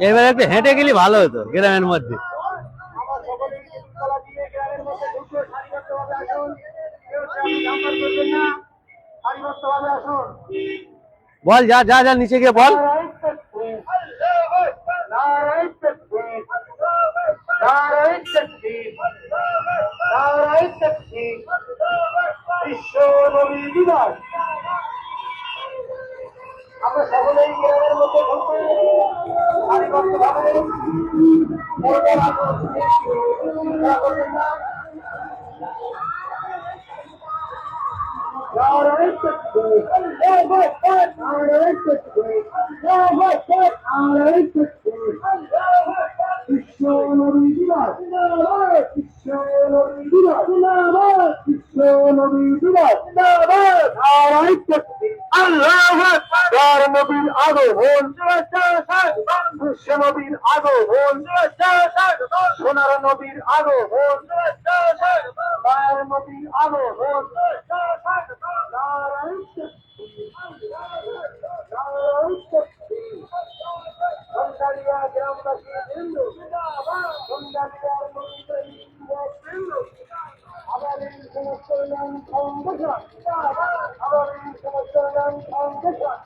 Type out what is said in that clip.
এবার একটু হেঁটে গেলে ভালো হতো গ্রামের মধ্যে। বল, যা যা যা নিচে গিয়ে বল। আমরা সকলেই গ্রামের মধ্যে ঘুরতে সারিবদ্ধভাবে নবীর আগমন, নবীর আগমন, সোনার নবীর আগমন, মায়ের নবীর আগমন। সন্ধানিয়া গ্রামবাসী হিন্দু, সন্ধানিয়ার হিন্দু, আবার এই সমস্ত নাম ফাউন্ডেশন, আবার এই সমস্ত নাম ফাউন্ডেশন।